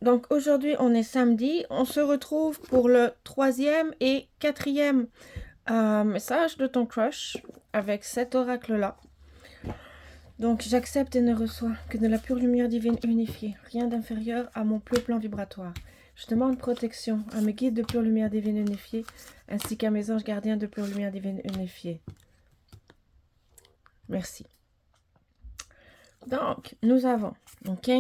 Donc aujourd'hui, on est samedi. On se retrouve pour le 3e et 4e message de ton crush avec cet oracle-là. Donc j'accepte et ne reçois que de la pure lumière divine unifiée, rien d'inférieur à mon plus plan vibratoire. Je demande protection à mes guides de pure lumière divine unifiée, ainsi qu'à mes anges gardiens de pure lumière divine unifiée. Merci. Donc, nous avons, ok,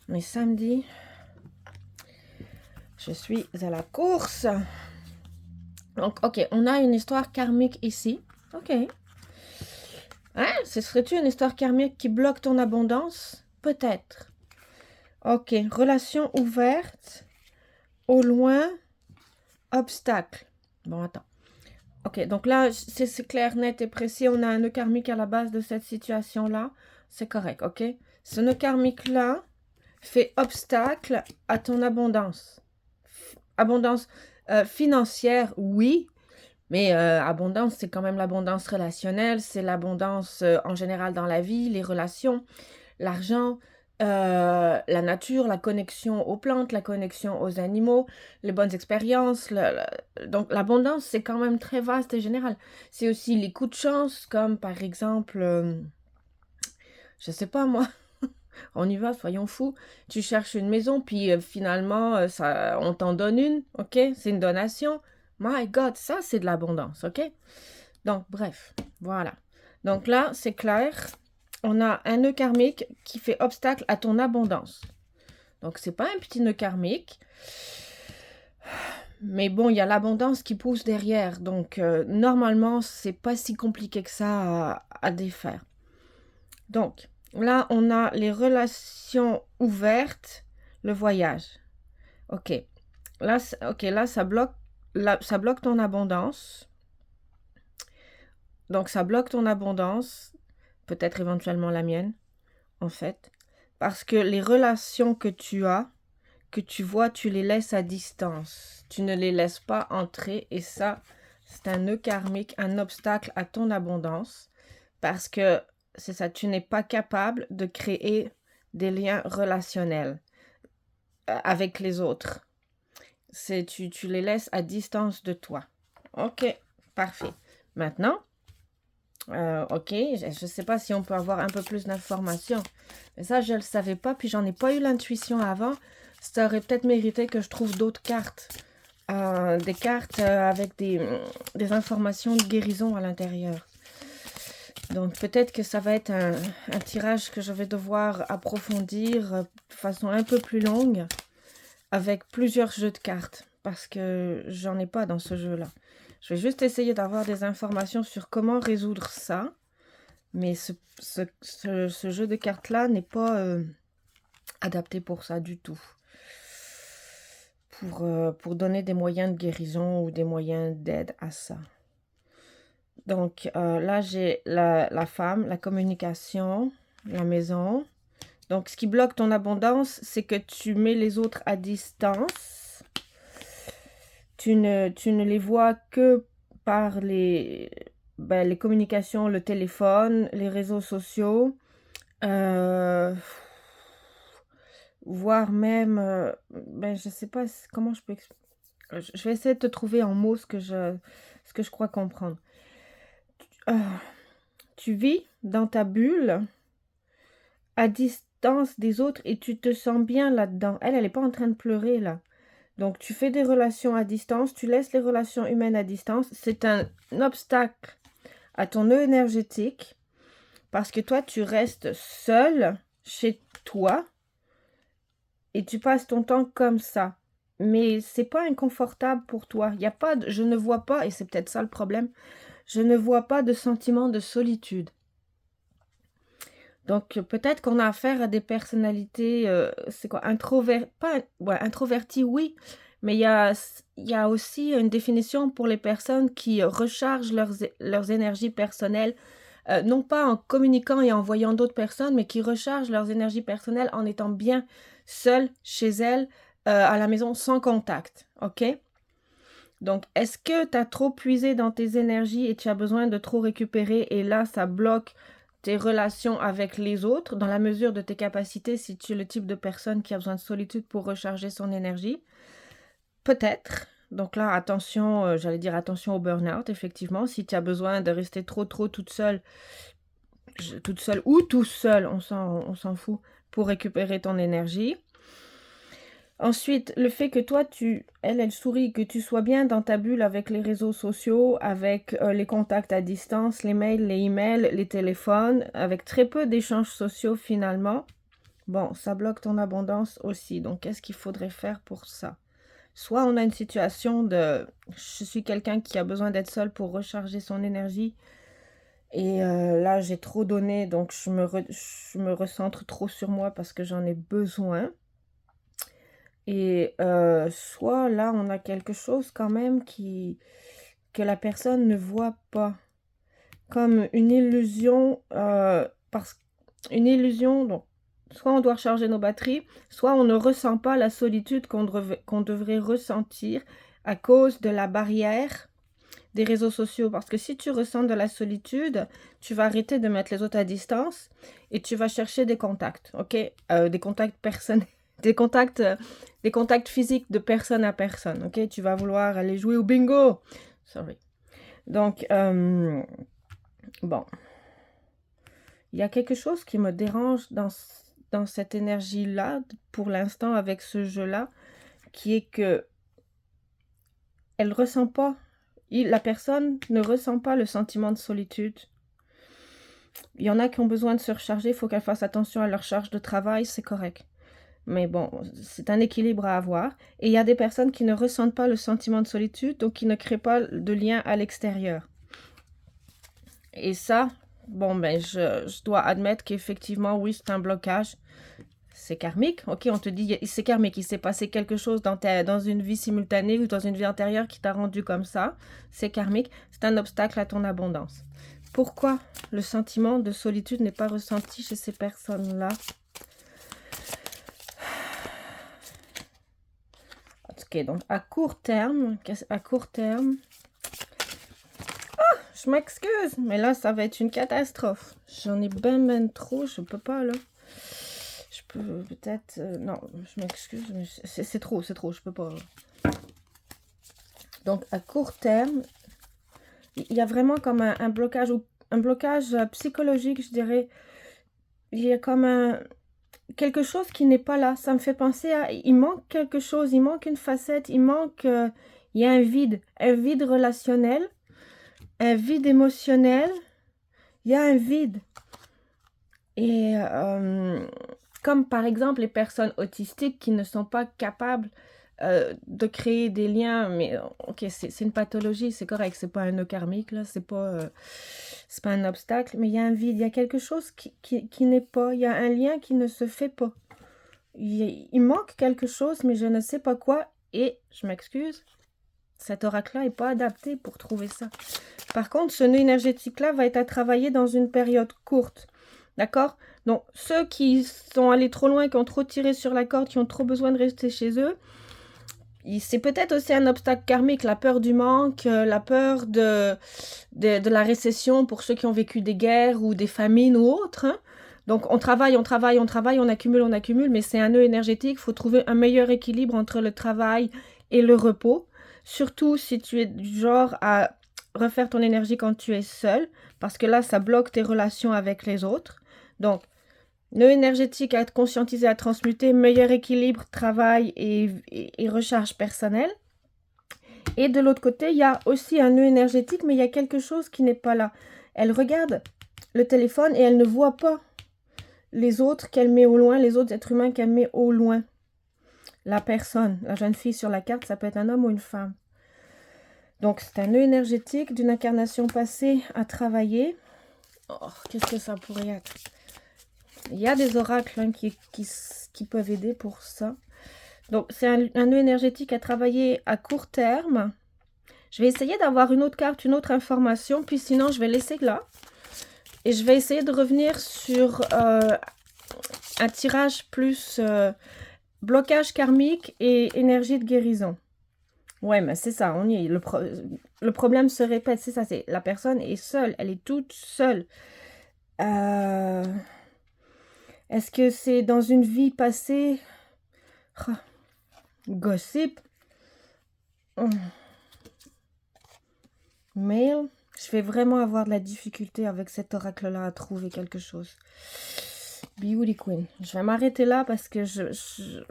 on est samedi. Je suis à la course. Donc, ok, on a une histoire karmique ici. Ok. Hein? Ce serait-tu une histoire karmique qui bloque ton abondance? Peut-être. Ok, relation ouverte, au loin, obstacle. Bon, attends. Ok, donc là, c'est clair, net et précis. On a un nœud karmique à la base de cette situation-là. C'est correct, ok? Ce nœud karmique-là fait obstacle à ton abondance. Abondance financière, oui. Mais abondance, c'est quand même l'abondance relationnelle, c'est l'abondance en général dans la vie, les relations, l'argent, la nature, la connexion aux plantes, la connexion aux animaux, les bonnes expériences. Donc l'abondance, c'est quand même très vaste et général. C'est aussi les coups de chance, comme par exemple, je sais pas moi, on y va, soyons fous. Tu cherches une maison, puis finalement, on t'en donne une, ok? C'est une donation. My God, ça, c'est de l'abondance, ok? Donc, bref, voilà. Donc là, c'est clair. On a un nœud karmique qui fait obstacle à ton abondance. Donc, c'est pas un petit nœud karmique. Mais bon, il y a l'abondance qui pousse derrière. Donc, normalement, c'est pas si compliqué que ça à défaire. Donc, là, on a les relations ouvertes, le voyage. Ok. Là, ça bloque ton abondance. Donc, ça bloque ton abondance, peut-être éventuellement la mienne, en fait. Parce que les relations que tu as, que tu vois, tu les laisses à distance. Tu ne les laisses pas entrer. Et ça, c'est un nœud karmique, un obstacle à ton abondance. Parce que, c'est ça, tu n'es pas capable de créer des liens relationnels avec les autres. Tu les laisses à distance de toi. Ok, parfait. Maintenant, ok, je ne sais pas si on peut avoir un peu plus d'informations. Mais ça, je ne le savais pas, puis j'en ai pas eu l'intuition avant. Ça aurait peut-être mérité que je trouve d'autres cartes. Des cartes avec des informations de guérison à l'intérieur. Donc peut-être que ça va être un tirage que je vais devoir approfondir de façon un peu plus longue avec plusieurs jeux de cartes parce que j'en ai pas dans ce jeu-là. Je vais juste essayer d'avoir des informations sur comment résoudre ça, mais ce jeu de cartes-là n'est pas adapté pour ça du tout. Pour donner des moyens de guérison ou des moyens d'aide à ça. Donc là, j'ai la femme, la communication, la maison. Donc, ce qui bloque ton abondance, c'est que tu mets les autres à distance. Tu ne les vois que par les communications, le téléphone, les réseaux sociaux, voire même, je ne sais pas comment je peux expliquer. Je vais essayer de te trouver en mots ce que je crois comprendre. Tu vis dans ta bulle à distance des autres et tu te sens bien là-dedans. Elle n'est pas en train de pleurer là. Donc, tu fais des relations à distance, tu laisses les relations humaines à distance. C'est un obstacle à ton nœud énergétique parce que toi, tu restes seul chez toi et tu passes ton temps comme ça. Mais c'est pas inconfortable pour toi. Il y a pas je ne vois pas, et c'est peut-être ça le problème, je ne vois pas de sentiment de solitude. Donc, peut-être qu'on a affaire à des personnalités, c'est quoi, introverties, oui, mais il y a aussi une définition pour les personnes qui rechargent leurs énergies personnelles, non pas en communiquant et en voyant d'autres personnes, mais qui rechargent leurs énergies personnelles en étant bien seules chez elles, à la maison, sans contact, ok? Donc, est-ce que tu as trop puisé dans tes énergies et tu as besoin de trop récupérer et là, ça bloque tes relations avec les autres, dans la mesure de tes capacités, si tu es le type de personne qui a besoin de solitude pour recharger son énergie. Peut-être. Donc là, attention, j'allais dire attention au burn-out, effectivement. Si tu as besoin de rester trop toute seule ou tout seul, on s'en fout, pour récupérer ton énergie. Ensuite, le fait que toi, elle sourit, que tu sois bien dans ta bulle avec les réseaux sociaux, avec les contacts à distance, les mails, les emails, les téléphones, avec très peu d'échanges sociaux finalement, bon, ça bloque ton abondance aussi. Donc, qu'est-ce qu'il faudrait faire pour ça? Soit on a une situation de « je suis quelqu'un qui a besoin d'être seul pour recharger son énergie et là, j'ai trop donné, donc je me recentre trop sur moi parce que j'en ai besoin. » Et soit là, on a quelque chose quand même que la personne ne voit pas. Comme une illusion, une illusion, donc, soit on doit recharger nos batteries, soit on ne ressent pas la solitude qu'on devrait ressentir à cause de la barrière des réseaux sociaux. Parce que si tu ressens de la solitude, tu vas arrêter de mettre les autres à distance et tu vas chercher des contacts, ok? Des contacts personnels, des contacts physiques de personne à personne, ok? Tu vas vouloir aller jouer au bingo. Sorry. Donc, bon. Il y a quelque chose qui me dérange dans cette énergie-là, pour l'instant, avec ce jeu-là, qui est que elle ressent pas, la personne ne ressent pas le sentiment de solitude. Il y en a qui ont besoin de se recharger, il faut qu'elles fassent attention à leur charge de travail, c'est correct. Mais bon, c'est un équilibre à avoir. Et il y a des personnes qui ne ressentent pas le sentiment de solitude, donc qui ne créent pas de lien à l'extérieur. Et ça, bon, ben, je dois admettre qu'effectivement, oui, c'est un blocage. C'est karmique, ok, on te dit, c'est karmique, il s'est passé quelque chose dans une vie simultanée ou dans une vie antérieure qui t'a rendu comme ça. C'est karmique, c'est un obstacle à ton abondance. Pourquoi le sentiment de solitude n'est pas ressenti chez ces personnes-là? Ok, donc à court terme, je m'excuse, mais là, ça va être une catastrophe. J'en ai ben trop, je peux pas, là. Je peux peut-être... non, je m'excuse, mais c'est trop, je peux pas. Donc, à court terme, il y a vraiment comme un blocage, ou un blocage psychologique, je dirais. Il y a comme quelque chose qui n'est pas là. Ça me fait penser à... Il manque quelque chose, il manque une facette, il manque... il y a un vide relationnel, un vide émotionnel. Il y a un vide. Et comme par exemple les personnes autistiques qui ne sont pas capables de créer des liens, mais ok, c'est une pathologie, c'est correct, c'est pas un nœud karmique, là, c'est pas un obstacle, mais il y a un vide, il y a quelque chose qui n'est pas, il y a un lien qui ne se fait pas. Il manque quelque chose, mais je ne sais pas quoi, et je m'excuse, cet oracle-là n'est pas adapté pour trouver ça. Par contre, ce nœud énergétique-là va être à travailler dans une période courte. D'accord? Donc, ceux qui sont allés trop loin, qui ont trop tiré sur la corde, qui ont trop besoin de rester chez eux, c'est peut-être aussi un obstacle karmique, la peur du manque, la peur de la récession pour ceux qui ont vécu des guerres ou des famines ou autres. Hein? Donc, on travaille, on accumule, mais c'est un nœud énergétique. Il faut trouver un meilleur équilibre entre le travail et le repos. Surtout si tu es du genre à refaire ton énergie quand tu es seul, parce que là, ça bloque tes relations avec les autres. Donc, nœud énergétique à être conscientisé, à transmuter, meilleur équilibre, travail et recharge personnelle. Et de l'autre côté, il y a aussi un nœud énergétique, mais il y a quelque chose qui n'est pas là. Elle regarde le téléphone et elle ne voit pas les autres qu'elle met au loin, les autres êtres humains qu'elle met au loin. La personne, la jeune fille sur la carte, ça peut être un homme ou une femme. Donc, c'est un nœud énergétique d'une incarnation passée à travailler. Oh, qu'est-ce que ça pourrait être? Il y a des oracles hein, qui peuvent aider pour ça. Donc, c'est un nœud énergétique à travailler à court terme. Je vais essayer d'avoir une autre carte, une autre information. Puis sinon, je vais laisser là. Et je vais essayer de revenir sur un tirage plus blocage karmique et énergie de guérison. Ouais, mais c'est ça, on y est. Le problème se répète, c'est ça. La personne est seule, elle est toute seule. Est-ce que c'est dans une vie passée? Ah, gossip. Mail. Je vais vraiment avoir de la difficulté avec cet oracle-là à trouver quelque chose. Beauty Queen. Je vais m'arrêter là parce que je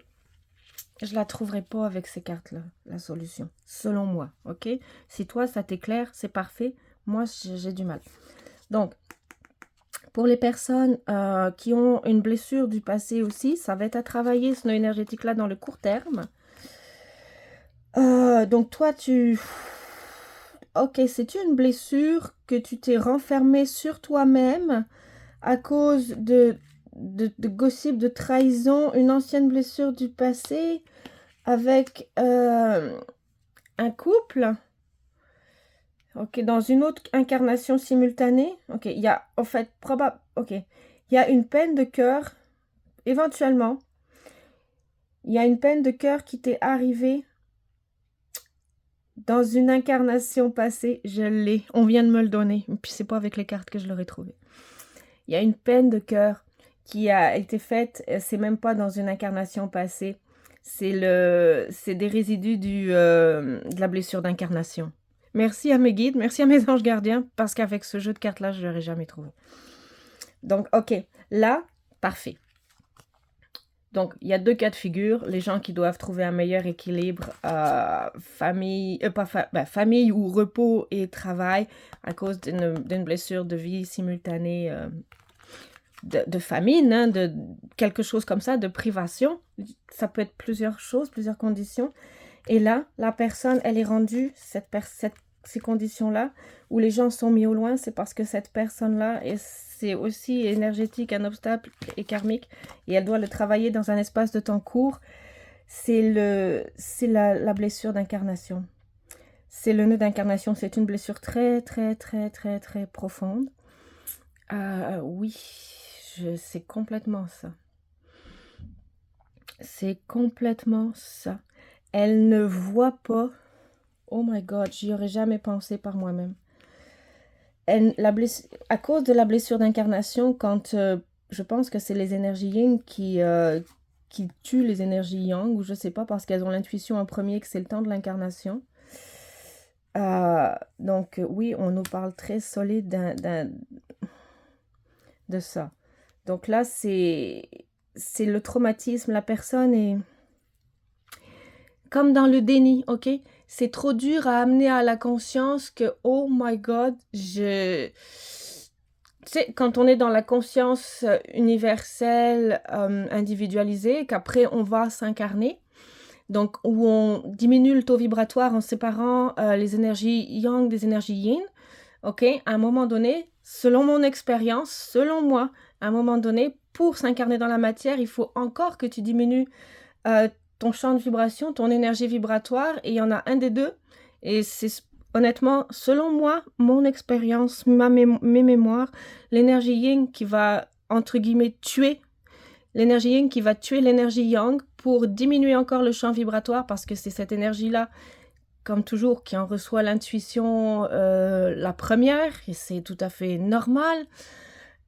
la trouverai pas avec ces cartes-là, la solution. Selon moi, ok? Si toi, ça t'éclaire, c'est parfait. Moi, j'ai du mal. Donc, pour les personnes qui ont une blessure du passé aussi, ça va être à travailler ce nœud énergétique-là dans le court terme. Donc, toi, ok, c'est une blessure que tu t'es renfermée sur toi-même à cause de gossip, de trahison, une ancienne blessure du passé avec un couple. Ok, dans une autre incarnation simultanée. Ok, il y a, en fait, ok, il y a une peine de cœur, éventuellement. Il y a une peine de cœur qui t'est arrivée dans une incarnation passée. Je l'ai, on vient de me le donner. Puis c'est pas avec les cartes que je l'aurais trouvé. Il y a une peine de cœur qui a été faite, c'est même pas dans une incarnation passée. C'est des résidus de la blessure d'incarnation. Merci à mes guides, merci à mes anges gardiens, parce qu'avec ce jeu de cartes-là, je ne l'aurais jamais trouvé. Donc, ok, là, parfait. Donc, il y a deux cas de figure. Les gens qui doivent trouver un meilleur équilibre, famille ou repos et travail à cause d'une blessure de vie simultanée, de famine, hein, de quelque chose comme ça, de privation. Ça peut être plusieurs choses, plusieurs conditions. Et là, la personne, elle est rendue, ces conditions-là, où les gens sont mis au loin, c'est parce que cette personne-là, c'est aussi énergétique, un obstacle et karmique, et elle doit le travailler dans un espace de temps court. C'est la blessure d'incarnation. C'est le nœud d'incarnation, c'est une blessure très, très, très, très, très profonde. Oui, c'est complètement ça. C'est complètement ça. Elle ne voit pas. Oh my God, j'y aurais jamais pensé par moi-même. À cause de la blessure d'incarnation, quand je pense que c'est les énergies yin qui tuent les énergies yang, ou je sais pas, parce qu'elles ont l'intuition en premier que c'est le temps de l'incarnation. Donc oui, on nous parle très solide de ça. Donc là, c'est le traumatisme. La personne est comme dans le déni, ok? C'est trop dur à amener à la conscience que, oh my God, tu sais, quand on est dans la conscience universelle, individualisée, qu'après on va s'incarner, donc où on diminue le taux vibratoire en séparant les énergies yang des énergies yin, ok? À un moment donné, selon mon expérience, selon moi, à un moment donné, pour s'incarner dans la matière, il faut encore que tu diminues ton champ de vibration, ton énergie vibratoire, et il y en a un des deux. Et c'est honnêtement, selon moi, mon expérience, mes mémoires, l'énergie yin qui va, entre guillemets, tuer, l'énergie yin qui va tuer l'énergie yang pour diminuer encore le champ vibratoire, parce que c'est cette énergie-là, comme toujours, qui en reçoit l'intuition la première, et c'est tout à fait normal.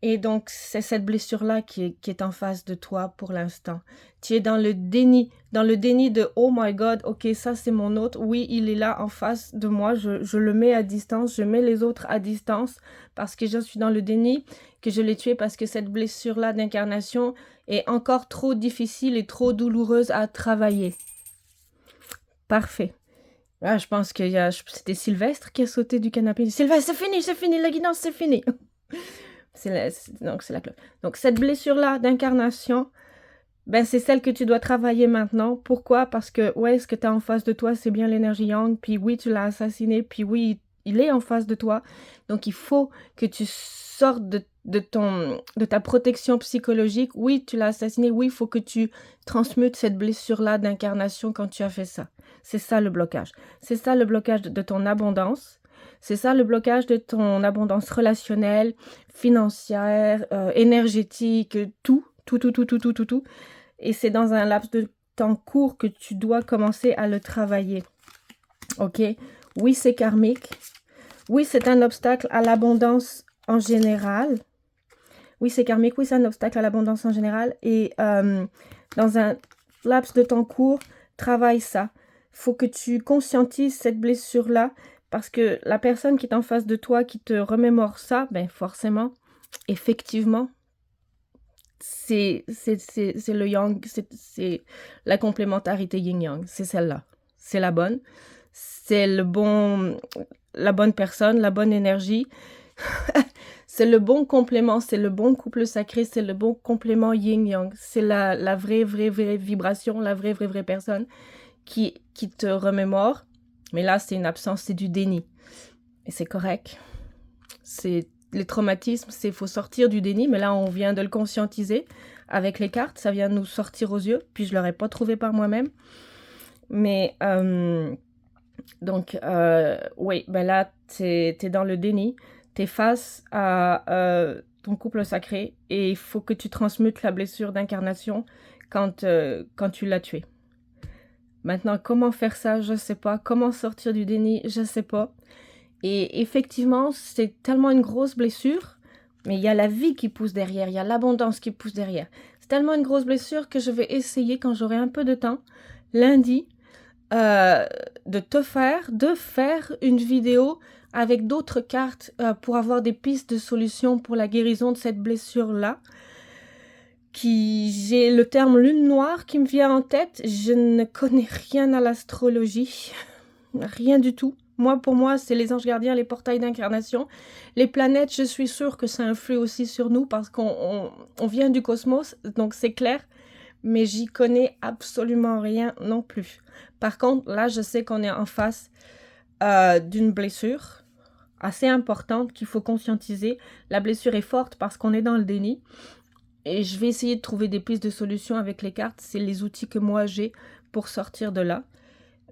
Et donc, c'est cette blessure-là qui est en face de toi pour l'instant. Tu es dans le déni de « Oh my God, ok, ça c'est mon autre. Oui, il est là en face de moi. Je le mets à distance. Je mets les autres à distance parce que je suis dans le déni, que je l'ai tué parce que cette blessure-là d'incarnation est encore trop difficile et trop douloureuse à travailler. » Parfait. Ah, je pense que c'était Sylvestre qui a sauté du canapé. « Sylvestre, c'est fini, la guidance, c'est fini. » Donc, c'est la cloche. Donc, cette blessure-là d'incarnation, ben, c'est celle que tu dois travailler maintenant. Pourquoi? Parce que, ouais, ce que tu as en face de toi, c'est bien l'énergie yang. Puis oui, tu l'as assassiné. Puis oui, il est en face de toi. Donc, il faut que tu sortes de ta protection psychologique. Oui, tu l'as assassiné. Oui, il faut que tu transmutes cette blessure-là d'incarnation quand tu as fait ça. C'est ça le blocage. C'est ça le blocage de ton abondance. C'est ça le blocage de ton abondance relationnelle, financière, énergétique, tout. Et c'est dans un laps de temps court que tu dois commencer à le travailler. Ok? Oui, c'est karmique. Oui, c'est un obstacle à l'abondance en général. Oui, c'est karmique, oui, c'est un obstacle à l'abondance en général. Et dans un laps de temps court, travaille ça. Faut que tu conscientises cette blessure-là, parce que la personne qui est en face de toi, qui te remémore ça, ben forcément, effectivement, c'est le yang, c'est la complémentarité yin-yang, c'est celle-là. C'est la bonne. C'est la bonne personne, la bonne énergie. C'est le bon complément, c'est le bon couple sacré, c'est le bon complément yin-yang. C'est la vraie vibration, la vraie personne qui te remémore. Mais là, c'est une absence, c'est du déni. Et c'est correct. Les traumatismes, il faut sortir du déni, mais là, on vient de le conscientiser avec les cartes. Ça vient de nous sortir aux yeux, puis je ne l'aurais pas trouvé par moi-même. Mais, oui, ben là, t'es dans le déni. T'es face à ton couple sacré et il faut que tu transmutes la blessure d'incarnation quand tu l'as tué. Maintenant, comment faire ça, je ne sais pas. Comment sortir du déni, je ne sais pas. Et effectivement, c'est tellement une grosse blessure, mais il y a la vie qui pousse derrière, il y a l'abondance qui pousse derrière. C'est tellement une grosse blessure que je vais essayer, quand j'aurai un peu de temps, lundi, de faire une vidéo avec d'autres cartes pour avoir des pistes de solutions pour la guérison de cette blessure-là. J'ai le terme lune noire qui me vient en tête. Je ne connais rien à l'astrologie, rien du tout. Pour moi, c'est les anges gardiens, les portails d'incarnation. Les planètes, je suis sûre que ça influe aussi sur nous parce qu'on vient du cosmos, donc c'est clair. Mais j'y connais absolument rien non plus. Par contre, là, je sais qu'on est en face d'une blessure assez importante qu'il faut conscientiser. La blessure est forte parce qu'on est dans le déni. Et je vais essayer de trouver des pistes de solutions avec les cartes. C'est les outils que moi j'ai pour sortir de là.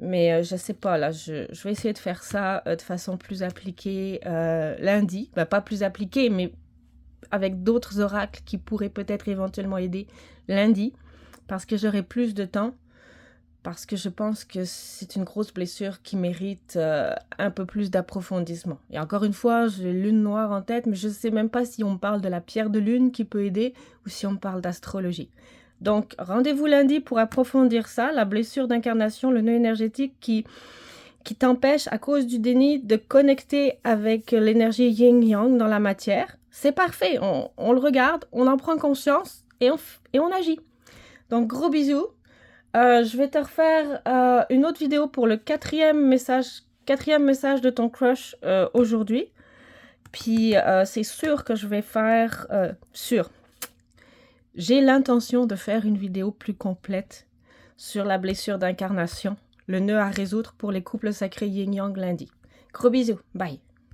Mais je sais pas, là, je vais essayer de faire ça de façon plus appliquée lundi. Ben, pas plus appliquée, mais avec d'autres oracles qui pourraient peut-être éventuellement aider lundi. Parce que j'aurai plus de temps. Parce que je pense que c'est une grosse blessure qui mérite un peu plus d'approfondissement. Et encore une fois, j'ai lune noire en tête, mais je ne sais même pas si on parle de la pierre de lune qui peut aider ou si on parle d'astrologie. Donc, rendez-vous lundi pour approfondir ça, la blessure d'incarnation, le nœud énergétique qui t'empêche, à cause du déni, de connecter avec l'énergie yin-yang dans la matière. C'est parfait, on le regarde, on en prend conscience et on agit. Donc, gros bisous. Je vais te refaire une autre vidéo pour le quatrième message de ton crush aujourd'hui. Puis, c'est sûr que je vais faire... J'ai l'intention de faire une vidéo plus complète sur la blessure d'incarnation, le nœud à résoudre pour les couples sacrés yin-yang lundi. Gros bisous, bye!